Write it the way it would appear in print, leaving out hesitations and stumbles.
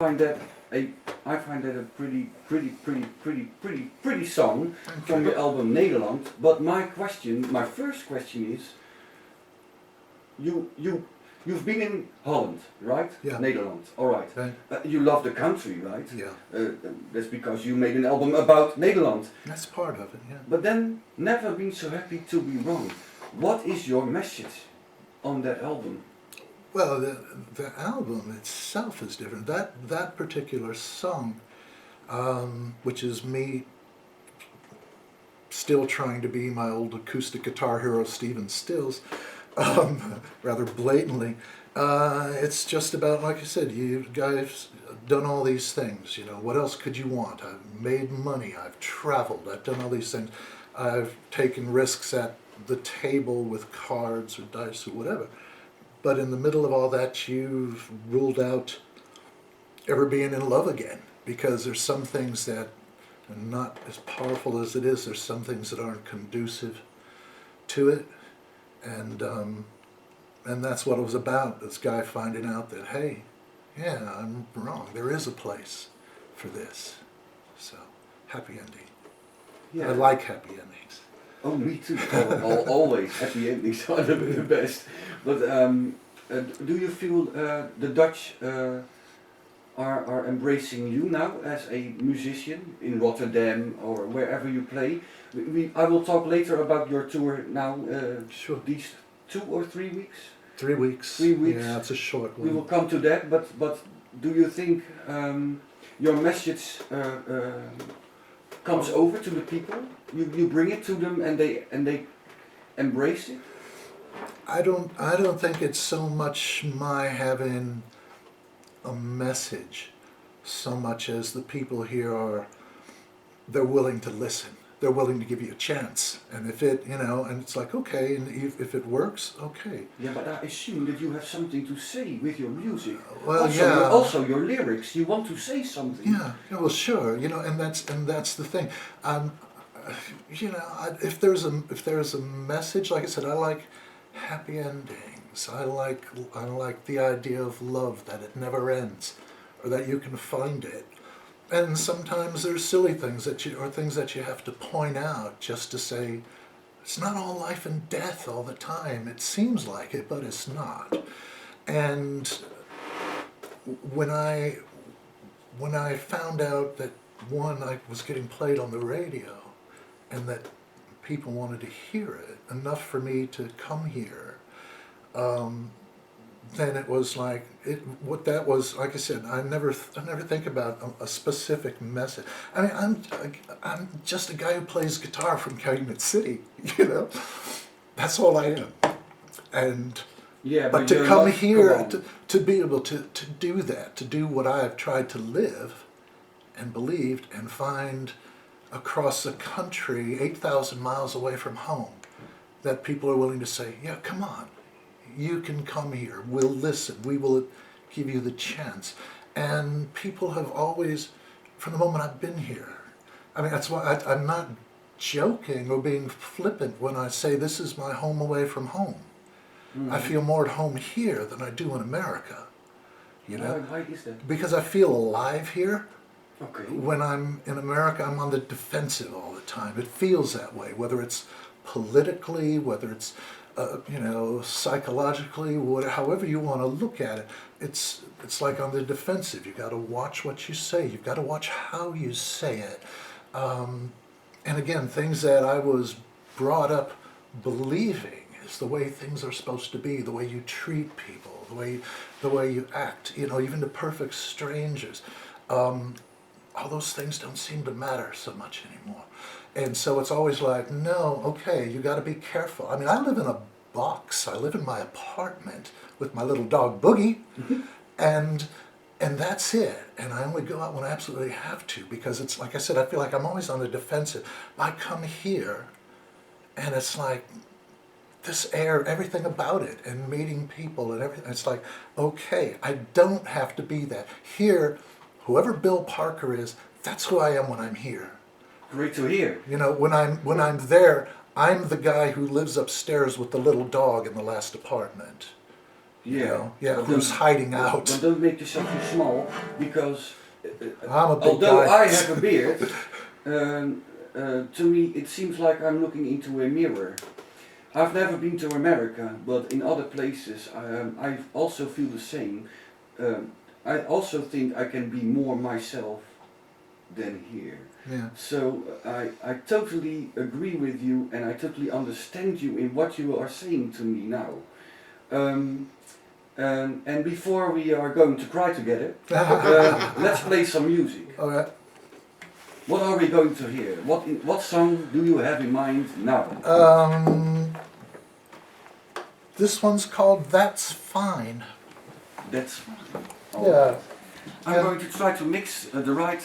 find that a I find that a pretty song from the album Nederland. But my first question is, you've been in Holland, right? Yeah. Nederland, all right. Right. You love the country, right? Yeah. That's because you made an album about Nederland. That's part of it, yeah. But then, never been so happy to be wrong. What is your message on that album? Well, the album itself is different. That particular song, which is me still trying to be my old acoustic guitar hero Stephen Stills, rather blatantly. It's just about, like I said, you guys done all these things. You know, what else could you want? I've made money. I've traveled. I've done all these things. I've taken risks at the table with cards or dice or whatever. But in the middle of all that, you've ruled out ever being in love again, because there's some things that are not as powerful as it is. There's some things that aren't conducive to it, and that's what it was about. This guy finding out that, hey, yeah, I'm wrong. There is a place for this. So, happy ending. Yeah. I like happy endings. Oh, me too. Always happy endings are the best. But do you feel the Dutch are embracing you now as a musician in Rotterdam or wherever you play? I will talk later about your tour now. Sure. These 2 or 3 weeks. 3 weeks. 3 weeks. Yeah, it's a short one. We will come to that. But do you think your message comes over to the people? You bring it to them and they embrace it? I don't think it's so much my having a message so much as the people here they're willing to listen. They're willing to give you a chance. And if it, and it's like, okay, and if it works, okay. Yeah, but I assume that you have something to say with your music. Well, Also your lyrics, you want to say something. Yeah, well, sure, and that's the thing. If there's a message, like I said, I like happy endings. I like the idea of love, that it never ends, or that you can find it. And sometimes there's silly things things that you have to point out just to say, it's not all life and death all the time. It seems like it, but it's not. And when I found out that I was getting played on the radio, and that people wanted to hear it enough for me to come here, then it was like what that was. Like I said, I never think about a specific message. I mean, I'm just a guy who plays guitar from Calumet City. That's all I am. And yeah, but to come here to be able to do that, to do what I've tried to live and believed and find across the country, 8,000 miles away from home, that people are willing to say, yeah, come on, you can come here, we'll listen, we will give you the chance. And people have always, from the moment I've been here, I mean, that's why I'm not joking or being flippant when I say this is my home away from home. Mm-hmm. I feel more at home here than I do in America. Why is that? Because I feel alive here. Okay. When I'm in America, I'm on the defensive all the time. It feels that way, whether it's politically, whether it's psychologically, however you want to look at it. It's like on the defensive. You got to watch what you say. You've got to watch how you say it. And again, things that I was brought up believing is the way things are supposed to be, the way you treat people, the way you act. Even to perfect strangers. All those things don't seem to matter so much anymore. And so it's always like, no, okay, you got to be careful. I mean, I live in a box. I live in my apartment with my little dog Boogie, and that's it. And I only go out when I absolutely have to, because it's like I said, I feel like I'm always on the defensive. I come here, and it's like this air, everything about it, and meeting people and everything. It's like, okay, I don't have to be that. Here, whoever Bill Parker is, that's who I am when I'm here. Great to hear. When I'm there, I'm the guy who lives upstairs with the little dog in the last apartment. You Yeah. know? Yeah, But who's don't- hiding But out? don't make yourself too small, because I'm a big although guy. I have a beard, to me it seems like I'm looking into a mirror. I've never been to America, but in other places I also feel the same. I also think I can be more myself than here. Yeah. So I totally agree with you, and I totally understand you in what you are saying to me now. And before we are going to cry together, let's play some music. Okay. What are we going to hear? What song do you have in mind now? This one's called That's Fine. That's fine. Yeah. I'm going to try to mix the right